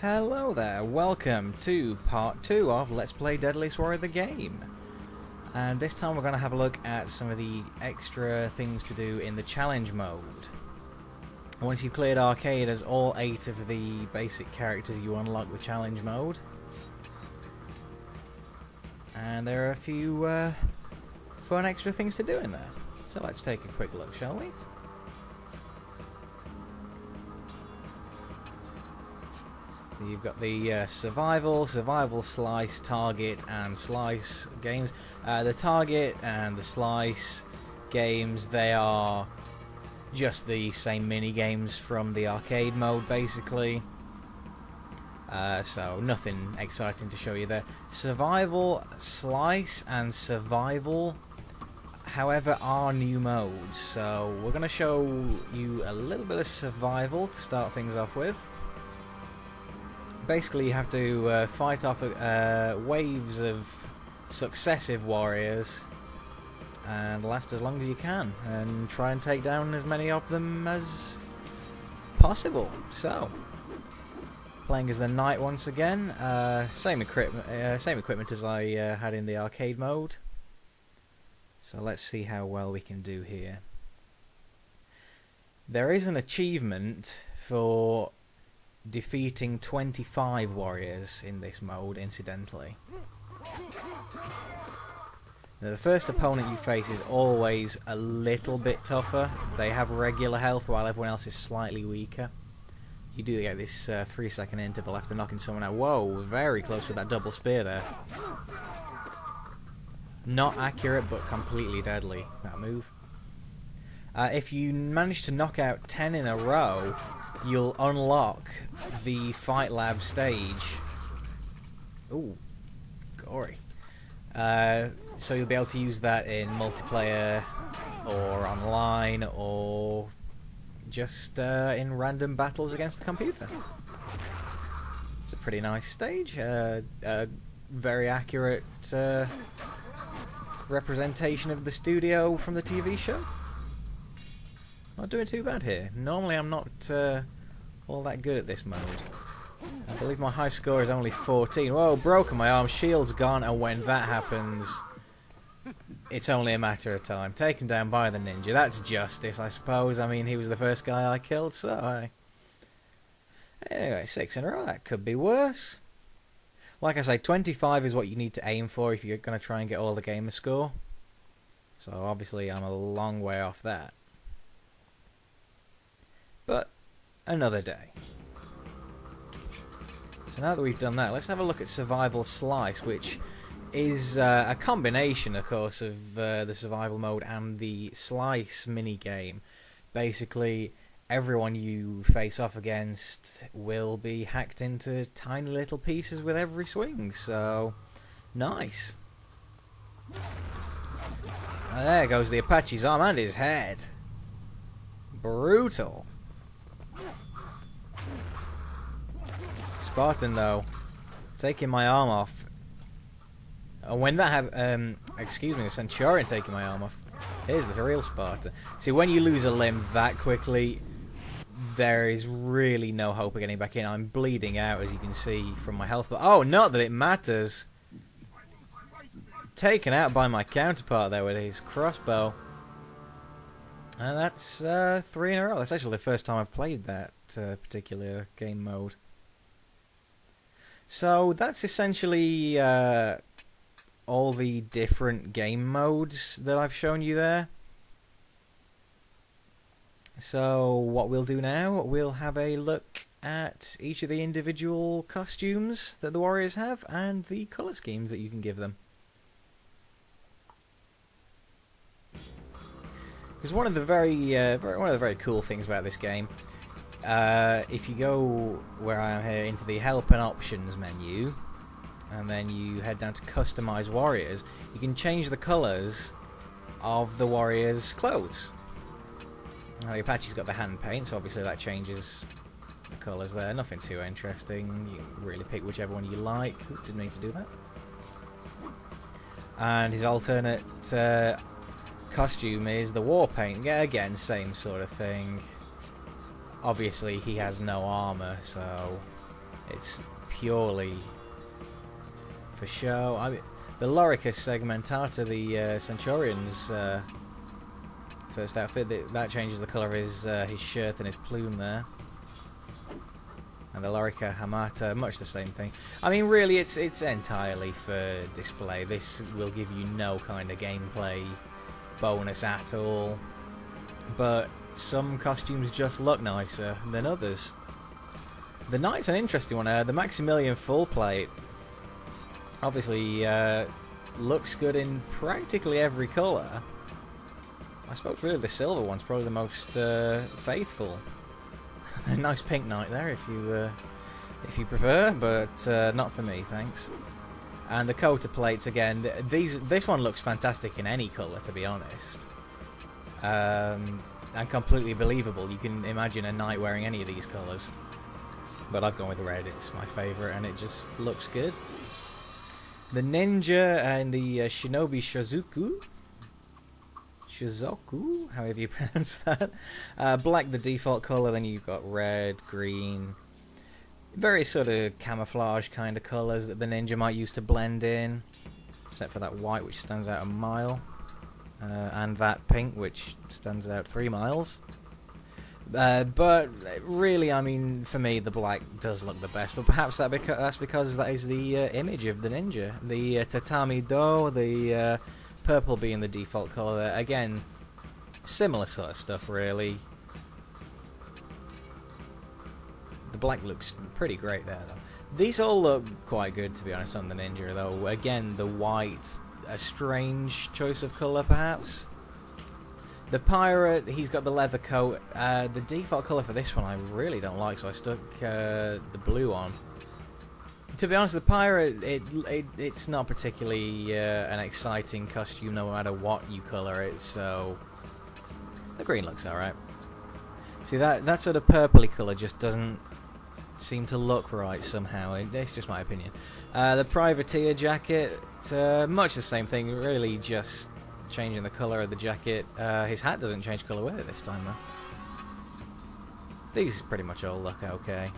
Hello there, welcome to part 2 of Let's Play Deadliest Warrior the game. And this time we're going to have a look at some of the extra things to do in the challenge mode. Once you've cleared arcade as all 8 of the basic characters, you unlock the challenge mode. And there are a few fun extra things to do in there. So let's take a quick look, shall we? You've got the survival, slice, target and slice games. The target and the slice games, they are just the same mini games from the arcade mode basically. So nothing exciting to show you there. Survival, slice and survival, however, are new modes. So we're going to show you a little bit of survival to start things off with. Basically, you have to fight off waves of successive warriors and last as long as you can, and try and take down as many of them as possible. So, playing as the knight once again, same equipment as I had in the arcade mode. So let's see how well we can do here. There is an achievement for defeating 25 warriors in this mode, incidentally. Now, the first opponent you face is always a little bit tougher. They have regular health while everyone else is slightly weaker. You do get this 3-second interval after knocking someone out. Whoa, very close with that double spear there. Not accurate, but completely deadly, that move. If you manage to knock out 10 in a row, you'll unlock the Fight Lab stage. Ooh, gory. So you'll be able to use that in multiplayer, or online, or just in random battles against the computer. It's a pretty nice stage. Very accurate representation of the studio from the TV show. Not doing too bad here. Normally I'm not all that good at this mode. I believe my high score is only 14. Whoa, broken my arm, shield's gone, and when that happens, it's only a matter of time. Taken down by the ninja. That's justice, I suppose. I mean, he was the first guy I killed, so anyway, 6 in a row. That could be worse. Like I say, 25 is what you need to aim for if you're going to try and get all the gamer score. So obviously I'm a long way off that. But another day. So now that we've done that, let's have a look at Survival Slice, which is a combination, of course, of the survival mode and the slice mini-game. Basically, everyone you face off against will be hacked into tiny little pieces with every swing, so nice. There goes the Apache's arm and his head. Brutal. Spartan though, taking my arm off. And when that excuse me, the Centurion taking my arm off. Here's the real Spartan. See, when you lose a limb that quickly, there is really no hope of getting back in. I'm bleeding out, as you can see from my health. But oh, not that it matters. Taken out by my counterpart there with his crossbow. And that's 3 in a row. That's actually the first time I've played that particular game mode. So that's essentially all the different game modes that I've shown you there. So what we'll do now, we'll have a look at each of the individual costumes that the warriors have and the colour schemes that you can give them. Because one of the very cool things about this game, if you go where I am here into the help and options menu, and then you head down to customize warriors, you can change the colours of the warriors' clothes. Now, the Apache's got the hand paint, so obviously that changes the colours there. Nothing too interesting. You can really pick whichever one you like. Ooh, didn't mean to do that. And his alternate costume is the war paint. Yeah, again, same sort of thing. Obviously he has no armour, so It's purely for show. I mean, the Loricus segmentata, the Centurion's first outfit, that changes the colour of his shirt and his plume there. And the Lorica Hamata, much the same thing. I mean, really, it's entirely for display. This will give you no kind of gameplay bonus at all. But some costumes just look nicer than others. The Knight's an interesting one. The Maximilian full plate obviously looks good in practically every colour. I suppose really the silver one's probably the most faithful. A nice pink Knight there if you prefer, but not for me, thanks. And the coater plates again. This one looks fantastic in any colour, to be honest, and completely believable. You can imagine a knight wearing any of these colours, but I've gone with red. It's my favourite, and it just looks good. The ninja and the shinobi Shizoku, however you pronounce that. Black the default colour, then you've got red, green, very sort of camouflage kind of colours that the ninja might use to blend in, except for that white which stands out a mile, and that pink which stands out 3 miles. But really, I mean, for me the black does look the best, but perhaps that's because that is the image of the ninja. The tatami do, the purple being the default colour there. Again, similar sort of stuff, really. The black looks pretty great there, though. These all look quite good, to be honest, on the ninja, though. Again, the white, a strange choice of colour, perhaps. The pirate, he's got the leather coat. The default colour for this one I really don't like, so I stuck the blue on. To be honest, the pirate, it's not particularly an exciting costume no matter what you colour it, so the green looks alright. See, that sort of purpley colour just doesn't seem to look right somehow. It's just my opinion. The privateer jacket, much the same thing, really just changing the colour of the jacket. His hat doesn't change colour with it this time, though. These pretty much all look okay.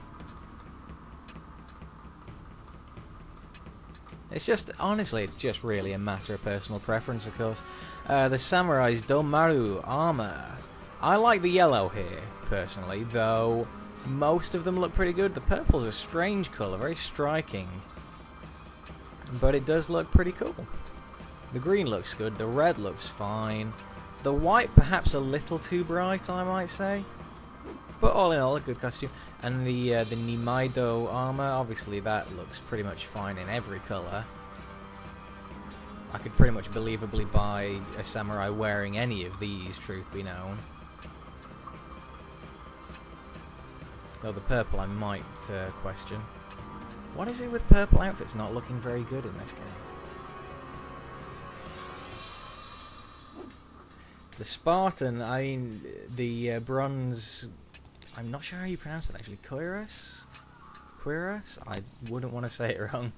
It's just, honestly, it's just really a matter of personal preference, of course. The samurai's Domaru armour. I like the yellow here, personally, though most of them look pretty good. The purple's a strange colour, very striking, but it does look pretty cool. The green looks good, the red looks fine. The white, perhaps a little too bright, I might say. But all in all, a good costume. And the Nimaido armour, obviously that looks pretty much fine in every colour. I could pretty much believably buy a samurai wearing any of these, truth be known. Though the purple I might question. What is it with purple outfits not looking very good in this game? The Spartan, I mean, the bronze... I'm not sure how you pronounce it actually. Cuirass? I wouldn't want to say it wrong.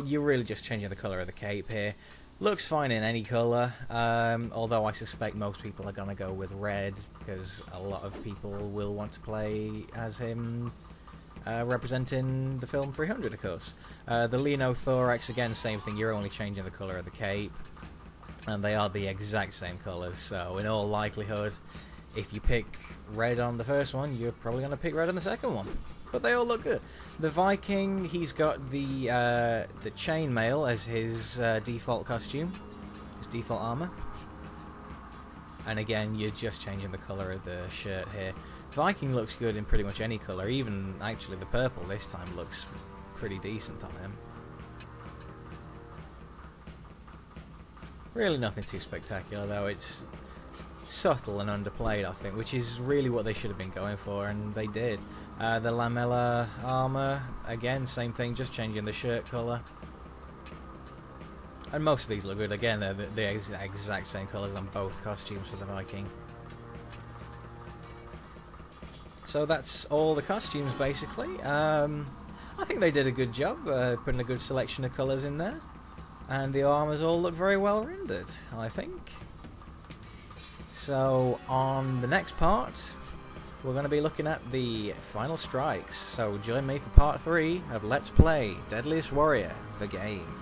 You're really just changing the colour of the cape here. Looks fine in any colour, although I suspect most people are going to go with red, because a lot of people will want to play as him, representing the film 300, of course. The Lino Thorax, again, same thing. You're only changing the colour of the cape, and they are the exact same colours, so in all likelihood, if you pick red on the first one, you're probably going to pick red on the second one. But they all look good. The Viking, he's got the chainmail as his default costume, his default armour. And again, you're just changing the colour of the shirt here. Viking looks good in pretty much any colour, even actually the purple this time looks pretty decent on him. Really nothing too spectacular though, it's subtle and underplayed, I think, which is really what they should have been going for, and they did. The lamella armour, again, same thing, just changing the shirt colour. And most of these look good, again, they're the exact same colours on both costumes for the Viking. So that's all the costumes, basically. I think they did a good job putting a good selection of colours in there. And the armours all look very well rendered, I think. So, on the next part, we're going to be looking at the final strikes. So join me for part 3 of Let's Play Deadliest Warrior, the game.